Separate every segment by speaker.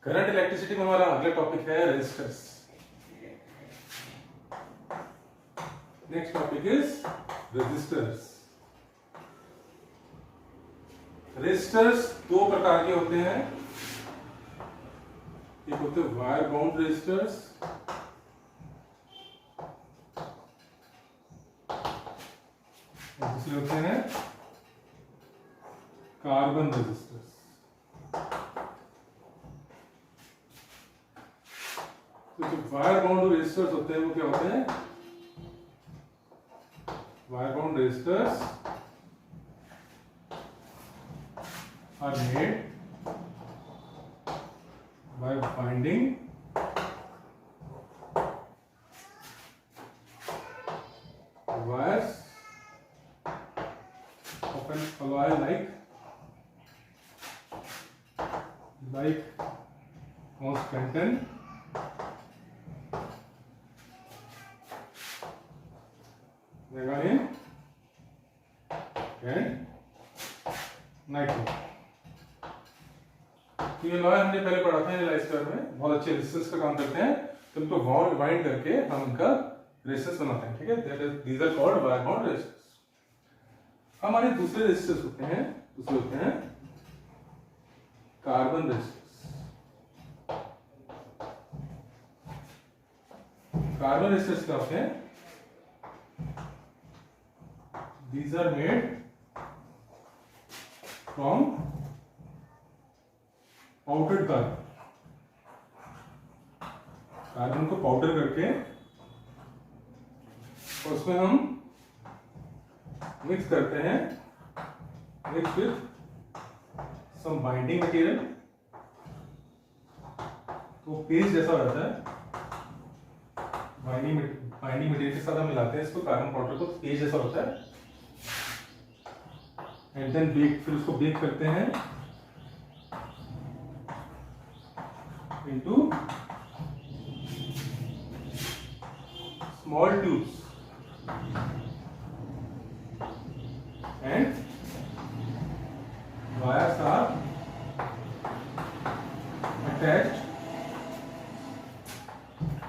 Speaker 1: Current electricity में हमारा अगला टॉपिक है resistors. Next topic is resistors. Resistors दो प्रकार के होते हैं, एक होते हैं वायर बाउंड रेजिस्टर्स, और दूसरे होते हैं कार्बन रेजिस्टर्स। तो जो वायर बाउंड रेजिस्टर्स होते हैं वो क्या होते हैं? Wire bound resistors are made by binding wires of an alloy like Constantan, manganese and nitro। तो ये लॉ हमने पहले पढ़ा था एनालाइजर में, बहुत अच्छे रेजिस्टेंस का काम करते हैं, तो इनको वाइंड करके हम इनका रेजिस्टेंस बनाते हैं। ठीक है, these are called wire bound resistance. हमारे दूसरे रेजिस्टेंस होते हैं, कार्बन रेजिस्टेंस। कार्बन रेजिस्टेंस क्या होते हैं? These are made from powdered carbon. Carbon को पाउडर करके और उसमें हम मिक्स करते हैं, mix with some binding material, तो पेस्ट जैसा हो जाता है। बाइंडिंग मटेरियल के साथ हम मिलाते हैं इसको, कार्बन पाउडर को, पेस्ट जैसा होता है। एंड देन बेक, फिर उसको बेक करते हैं into small tubes and wires are attached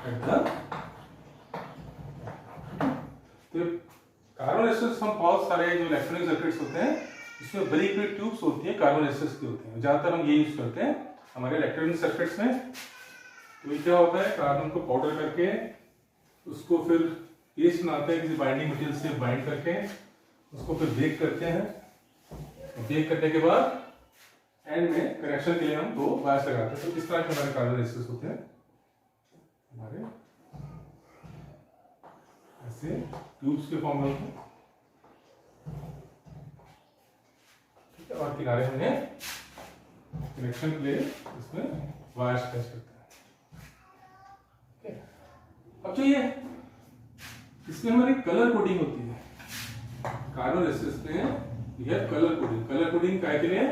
Speaker 1: at the। तो कार्बन रेजिस्टेंस हम बहुत सारे जो इलेक्ट्रॉनिक सर्किट्स होते हैं इसमें बड़ी बड़ी ट्यूब्स होती है, कार्बन रेजिस्टेंस की होती हैं, ज्यादातर हम ये यूज करते हैं हमारे इलेक्ट्रॉनिक सर्किट्स में। तो ये क्या होता है, कार्बन को पाउडर करके उसको फिर पेस्ट बनाते हैं किसी बाइंडिंग मटेरियल से बाइंड करके, उसको फिर बेक करते हैं। बेक करने के बाद एंड में कनेक्शन के लिए हम दो वायर्स लगाते हैं। तो इस तरह के हमारे कार्बन रेजिस्टेंस होते हैं, हमारे ऐसे ट्यूब्स के फॉर्म में होते हैं। ठीक है, और किनारे में कनेक्शन के लिए इसमें वायर्स अटैच करते हैं। अब जो ये इसमें हमारी कलर कोडिंग होती है कार्बन रेजिस्टेंस में, यह कलर कोडिंग काय के लिए?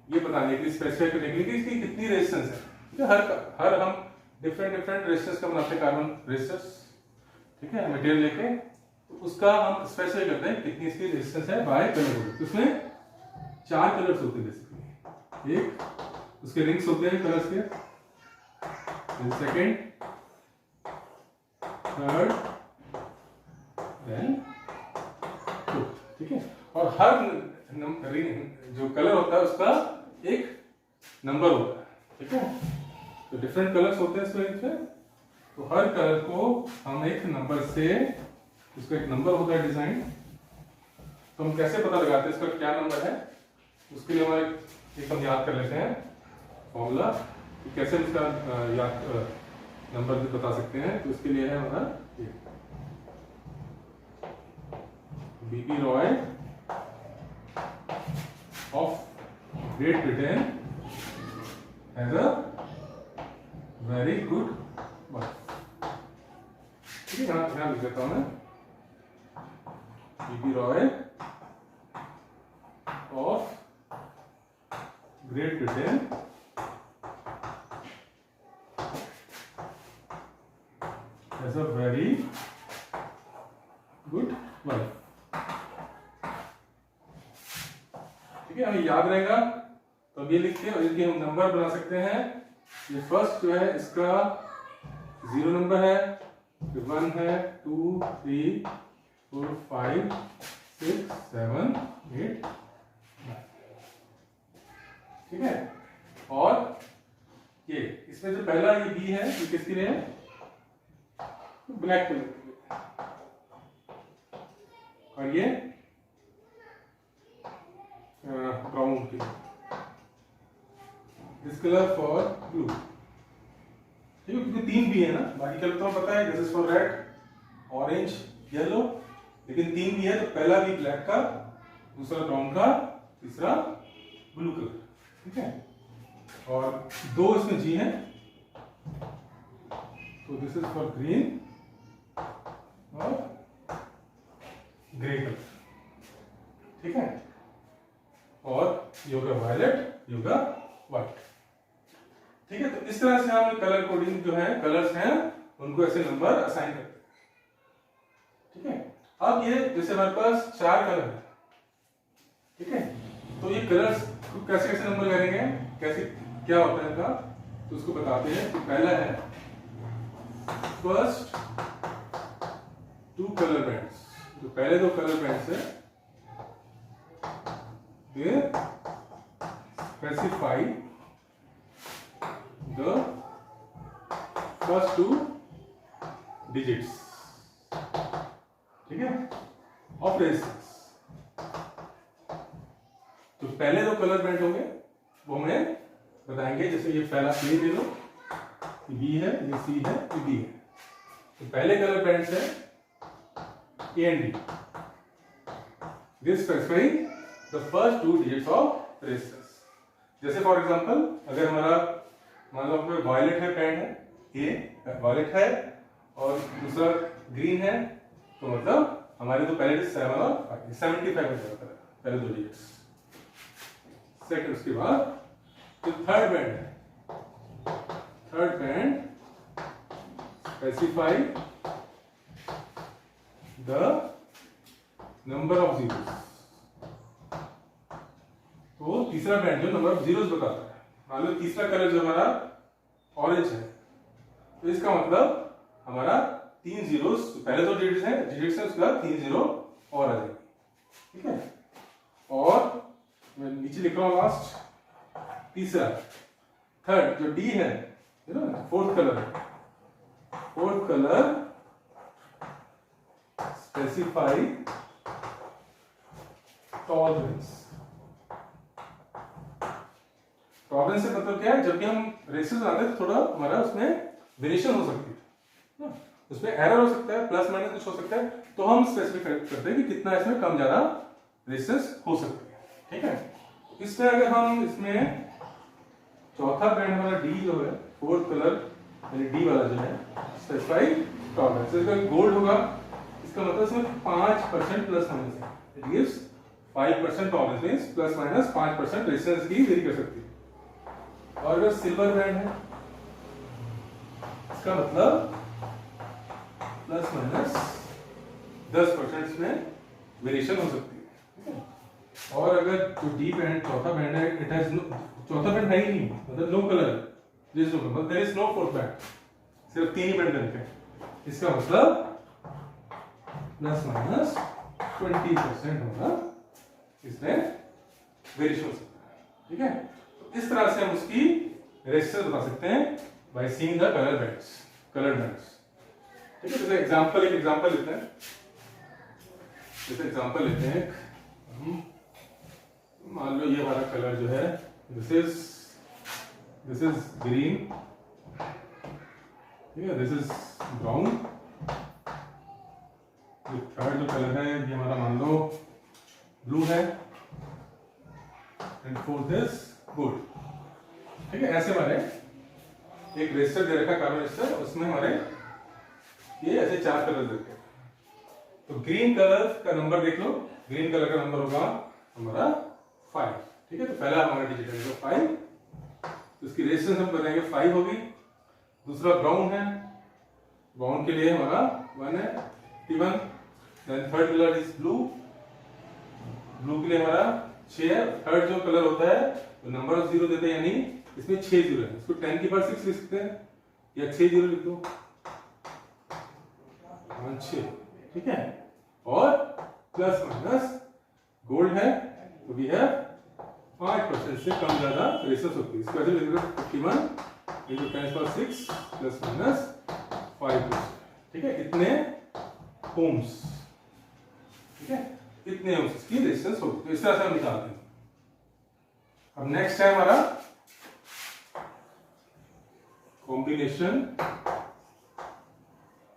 Speaker 1: ये बताने के लिए, स्पेसिफाई करने के लिए कि इसकी कितनी रेजिस्टेंस है। ठीक है, हर हम डिफरेंट रेजिस्टेंस का बनाते हैं कार्बन रेजिस्टेंस। ठीक है, मटेरियल लेके तो उसका हम स्पेसिफाई करते हैं कितनी इसकी रेजिस्टेंस है बाय कलर कोडिंग। तो इसमें 4 कलर्स होते हैं बेसिकली। एक उसके रिंग्स होते हैं कलर्स के, सेकेंड, थर्ड, देन फोर्थ। ठीक है, और हर रिंग जो कलर होता है उसका एक नंबर होता है। ठीक है, तो डिफरेंट कलर्स होते हैं इसमें से, तो हर कलर को हम एक नंबर से, उसका एक नंबर होता है डिजाइन। तो हम कैसे पता लगाते हैं इसका क्या नंबर है? उसके लिए हमारे एक हम याद कर लेते हैं फॉर्मूला, कैसे इसका याद नंबर भी बता सकते हैं। तो इसके लिए है हमारा Bibi Roy of Great Britain has a very good wife. ठीक है, यहाँ लिख देता हूं मैं, Bibi Roy of Great Britain has a very good wife। ठीक है, हमें याद रहेगा तो अब ये लिख के और इसके हम नंबर बना सकते हैं। ये फर्स्ट जो है इसका 0 नंबर है, फिर 1 है, 2 3 4 5 6 7 8 9, ठीक है। और ये इसमें जो पहला ये बी है ये किसके लिए है? ब्लैक कलर के लिए। और ये ब्राउन के लिए। दिस कलर फॉर ब्लू, ठीक है, क्योंकि 3 भी है ना, बाकी कलर तो पता है, this is for red, orange, yellow, लेकिन 3 भी है तो पहला भी ब्लैक का, दूसरा ब्राउन का, तीसरा ब्लू कलर, ठीक है। और 2 इसमें जी है, तो दिस इज फॉर ग्रीन और ग्रे कलर, ठीक है। और ये होगा वायलेट, ये होगा व्हाइट, ठीक है। तो इस तरह से हम कलर कोडिंग जो है, कलर्स हैं उनको ऐसे नंबर असाइन करते हैं, ठीक है। अब ये जैसे हमारे पास 4 कलर है, ठीक है, तो ये कलर्स को कैसे कैसे नंबर करेंगे, कैसे क्या होता है इनका, तो उसको बताते हैं। तो पहला है फर्स्ट 2 कलर बैंड्स, जो पहले 2 कलर बैंड्स है ये स्पेसिफाई द फर्स्ट 2 डिजिट्स, ठीक है, ऑफ रेजिस्टेंस। तो पहले 2 कलर बैंड होंगे वो हमें बताएंगे, जैसे ये पहला ए ले लो, बी है, ये सी है, ये डी है। तो पहले कलर बैंड है A and D, this specify the first 2 digits of resistance. जैसे फॉर एग्जांपल अगर हमारा मान लो अपने वायलेट है बैंड है, ए वायलेट है और दूसरा ग्रीन है, तो मतलब हमारे तो पहले 7 और 75 हो जाता है पहले 2 डिजिट्स। सेकंड उसके बाद जो थर्ड बैंड है, third band specify the number of zeros. तो तीसरा बैंड जो नंबर ऑफ जीरोस बताता है, मान लो तीसरा कलर जो हमारा ऑरेंज है, तो इसका मतलब हमारा 3 जीरोस, पहले 2 डिजिट्स है उसके बाद 3 जीरो और आ जाएगी, ठीक है। और मैं नीचे लिख रहा हूं लास्ट, तीसरा थर्ड जो डी है, फोर्थ कलर है, fourth colour specify tolerance. Tolerance से मतलब क्या है, जब भी हम रेसिस बनाते हैं तो थोड़ा हमारा उसमें वेरिएशन हो सकती है, उसमें एरर हो सकता है, प्लस माइनस कुछ हो सकता है, तो हम स्पेसिफाई करते हैं कि कितना इसमें कम ज्यादा रेसिस हो सकती है, ठीक है। इसमें अगर हम इसमें चौथा बैंड हमारा डी जो है, फोर्थ कलर यानी डी वाला जो है, स्पेसिफाई टॉलरेंस, इसका गोल्ड होगा, इसका मतलब इसमें 5% प्लस माइनस है, it gives 5% tolerance, means plus minus 5% resistance की वेरी कर सकती है। और अगर सिल्वर बैंड है, इसका मतलब प्लस माइनस 10% इसमें वेरिएशन हो सकती है। और अगर जो डी बैंड चौथा बैंड है, इट हैज चौथा बैंड है ही नहीं, मतलब no colour, this no colour, there is no fourth band, सिर्फ 3 ही बैंड रहते हैं, इसका मतलब प्लस माइनस 20% होगा इसमें वेरिएशन हो सकता है, ठीक है। तो इस तरह से हम उसकी रेजिस्टेंस बता सकते हैं by seeing the colour bands, colour bands, ठीक है। जैसे एग्जांपल, एक एग्जांपल लेते हैं, जैसे एग्जांपल लेते हैं, मान लो ये वाला कलर जो है, दिस इज ग्रीन, ठीक है, दिस इज ब्राउन, ये थर्ड जो कलर है ये हमारा मान लो ब्लू है, एंड फोर्थ इज गोल्ड, ठीक है। ऐसे हमारे एक रेजिस्टर दे रखा, कार्बन रेजिस्टर, उसमें हमारे ये ऐसे 4 कलर देते हैं। तो ग्रीन कलर का नंबर देख लो, ग्रीन कलर का नंबर होगा हमारा 5, ठीक है। तो पहला हमारा डिजिट है 5, तो इसकी रेजिस्टेंस हम बताएंगे 5 होगी। दूसरा ब्राउन है, ब्राउन के लिए हमारा 1 है, T1। Then third colour is blue, blue के लिए हमारा 6 है। थर्ड जो कलर होता है तो नंबर ऑफ जीरो देते हैं, यानी इसमें 6 जीरो है, इसको 10 की पावर 6 लिख सकते हैं या 6 जीरो लिख दो, 6, ठीक है। और प्लस माइनस गोल्ड है तो भी है 5% से कम ज्यादा रेजिस्टेंस होती है, इसकी वजह से 51 into 10 power 6 प्लस माइनस 5%, ठीक है। इतने ओम्स, ठीक है, इतने ओम्स की रेजिस्टेंस होगी, तो इस तरह से हम निकालते हैं। अब नेक्स्ट है हमारा कॉम्बिनेशन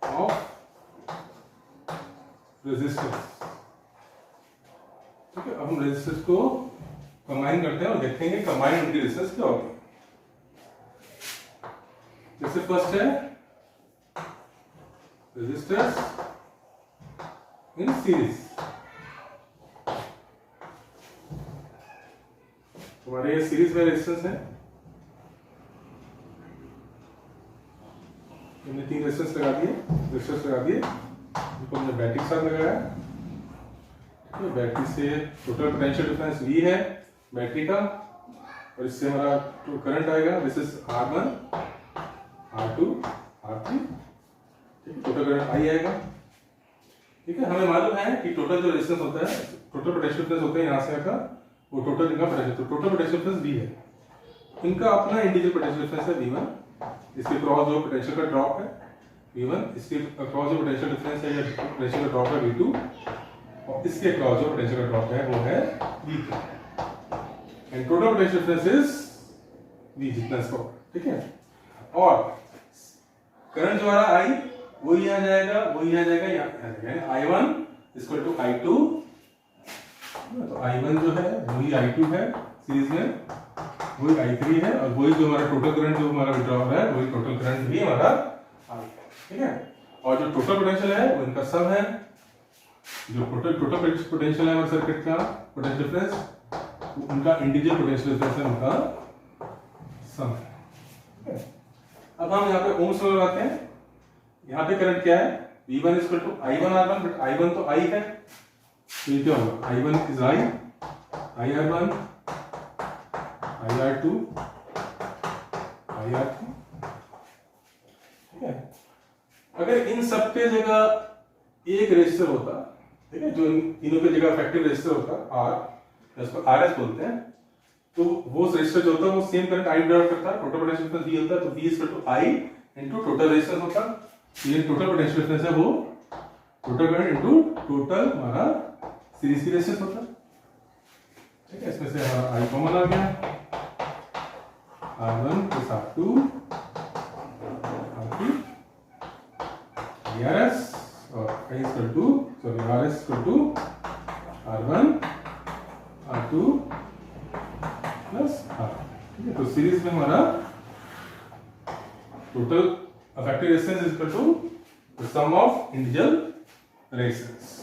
Speaker 1: ऑफ रेजिस्टेंस, ठीक है। अब हम रेजिस्टेंस को कंबाइन करते हैं और देखेंगे कंबाइन उनकी रेजिस्टेंस क्या होगी। जैसे फर्स्ट है रेजिस्टेंस इन सीरीज, हमारे ये सीरीज में रेजिस्टेंस है, हमने 3 रेजिस्टेंस लगा दिए, हमने बैटरी के साथ लगाया, तो बैटरी से टोटल पोटेंशियल डिफरेंस V है बैटरी का, और इससे हमारा करंट आएगा, this is R1 R2 R3, ठीक है, टोटल करंट I आएगा, ठीक है। हमें मालूम है कि टोटल जो रेजिस्टेंस होता है, टोटल पोटेंशियल डिफरेंस होता है यहाँ से का, वो टोटल इनका पोटेंशियल, तो टोटल पोटेंशियल डिफरेंस V है, इनका अपना इंडिविजुअल पोटेंशियल डिफरेंस है V1, इसके क्रॉस जो पोटेंशियल का ड्रॉप है V1, इसके क्रॉस जो पोटेंशियल डिफरेंस है या पोटेंशियल का ड्रॉप है V2, और इसके क्रॉस जो पोटेंशियल का ड्रॉप है वो है V3, and total potential difference is V जितना इसका, ठीक है। और करंट जो आ रहा I वो यहाँ जाएगा, वो यहाँ जाएगा, यानी I1 इक्वल टू I2, तो I1 जो है वही I2 है सीरीज में, वही I3 है, और वही जो हमारा टोटल करंट जो हमारा विड्रॉ हो रहा है वही टोटल करंट भी हमारा I है, ठीक है। और जो टोटल पोटेंशियल है वो इनका सम है, जो टोटल पोटेंशियल है हमारे सर्किट का पोटेंशियल डिफरेंस, उनका इंडिविजुअल पोटेंशियल डिफरेंस है, उनका सम है, ठीक है। अब हम यहाँ पे ओम्स लगाते हैं, यहाँ पे करंट क्या है, V1 equal to I1 R1, but I1 तो I है, तो ये क्या होगा, I1 is IR1 IR2 IR3, ठीक है। अगर इन सब के जगह एक रेजिस्टर होता, ठीक है, जो इन तीनों के जगह इफेक्टिव रेजिस्टर होता R, जिसको RS बोलते हैं, तो वो रेजिस्टर जो होता है वो सेम करंट I ड्राइव करता है, टोटल पोटेंशियल डिफरेंस V होता है, तो V equal to I into total resistance होता है, ये टोटल पोटेंशियल डिफरेंस है, वो टोटल करंट इनटू टोटल हमारा सीरीज की रेजिस्टेंस होता है, ठीक है। इसमें से हमारा I कॉमन आ गया, R1 plus R2 R3 RS, और I equal to RS equal to R1 R2 plus R, ठीक है। तो सीरीज में हमारा total effective resistance is equal to the sum of individual resistance.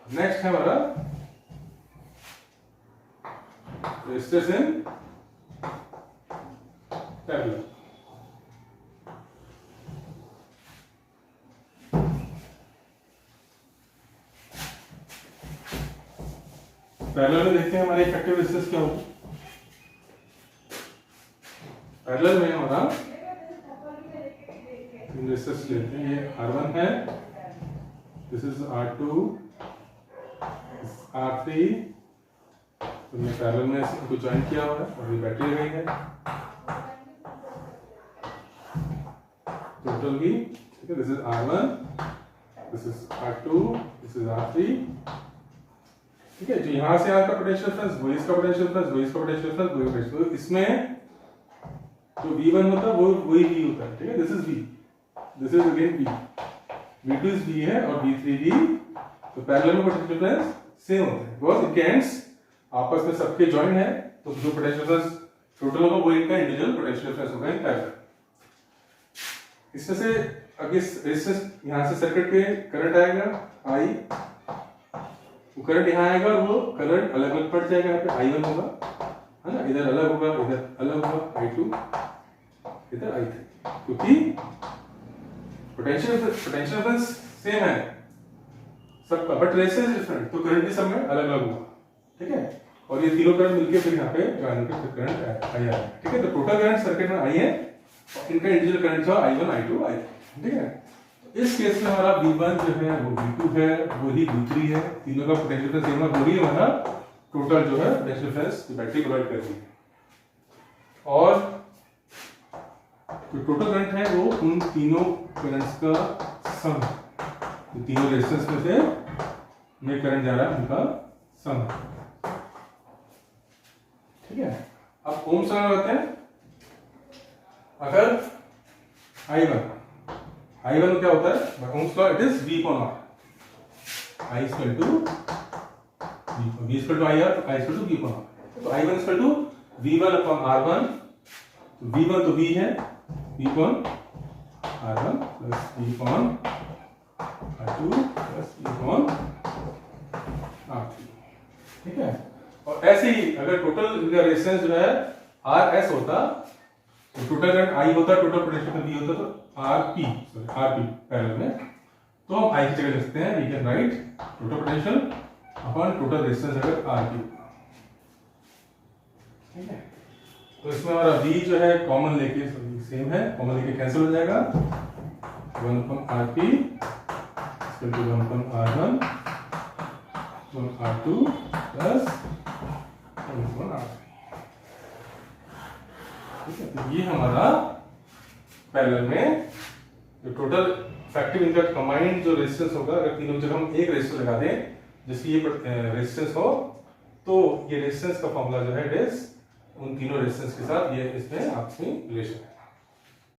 Speaker 1: Next है हमारा रेजिस्टेंस इन पैरेलल। पैरेलल में देखते हैं हमारे इफेक्टिव रेजिस्टेंस क्या होगा। पैरेलल में हमारा रेजिस्टेंस लेते हैं, ये R1 है, दिस इज R2 R3, तो मैं पैरेलल में इसको ज्वाइन किया हुआ है, और ये बैटरी लगाई है टोटल की, ठीक है। This is R1, this is R2, this is R3, ठीक है। जो यहां से आपका पोटेंशियल डिफरेंस, वही इसका पोटेंशियल डिफरेंस, वही इसका पोटेंशियल डिफरेंस, वही पोटेंशियल, तो इसमें जो V1 होता है वो वही V होता है, ठीक है। This is V, this is again V, V2 is V है और V3 भी, तो पैरेलल में पोटेंशियल डिफरेंस सेम होते हैं, बिकॉज़ इनके एंड्स आपस में सबके जॉइन है, तो जो पोटेंशियल डिफरेंस टोटल होगा वो इनका इंडिविजुअल पोटेंशियल डिफरेंस होगा इन पैरेलल। इसमें से अगर रेजिस्टेंस यहां से सर्किट पे करंट आएगा I, वो करंट यहाँ आएगा और वो करंट अलग अलग पड़ जाएगा, यहाँ पे I1 होगा, है ना, इधर अलग होगा, इधर अलग होगा I2, इधर I3, क्योंकि पोटेंशियल डिफरेंस सेम है सबका, बट रेजिस्टेंस डिफरेंट, तो करंट भी सब में अलग अलग होगा, ठीक है, और ये तीनों करंट मिलके फिर यहाँ पे ज्वाइन होकर करंट आई आ रहा है। ठीक है, तो टोटल करंट सर्किट में आई है, इनका इंडिविजुअल करंट था I1 I2 I3। ठीक है, इस केस में हमारा V1 जो है वो V2 है, वही V3 है, तीनों का पोटेंशियल डिफरेंस सेम है, वही हमारा टोटल जो है पोटेंशियल डिफरेंस बैटरी प्रोवाइड करती है। और जो टोटल करंट है वो उन तीनों करंट्स का सम है, तो तीनों रेजिस्टेंस में से में करंट जा रहा है उनका सम है। ठीक है, अब ओम्स लॉ लगाते हैं। अगर I1 क्या होता है, Ohm's law it is V upon R, I equal to V equal to IR, तो I equal to V upon R, तो I1 equal to V1 upon R1, तो V1 तो V है, V upon R1 plus V upon R2 plus V upon R3। ठीक है, और ऐसे ही अगर टोटल रेजिस्टेंस जो है RS होता, तो टोटल करंट I होता, टोटल पोटेंशियल V होता, तो RP पैरेलल में, तो हम I की जगह लिख सकते हैं, we can write total potential upon total resistance अगर RP। ठीक है, तो इसमें हमारा V जो है कॉमन लेके सेम है, कॉमन लेके कैंसिल हो जाएगा, 1 upon RP equal to 1 upon R1 1 R2 plus 1 upon R3। ठीक है, तो ये हमारा पैरेलल में जो टोटल इफेक्टिव इनका कंबाइंड जो रेजिस्टेंस होगा, अगर तीनों जगह हम एक रेजिस्टेंस लगा दें जिसकी ये रेजिस्टेंस हो, तो ये रेजिस्टेंस का फॉर्मूला जो है इट इज उन तीनों रेजिस्टेंस के साथ ये इसमें आपसी रिलेशन है।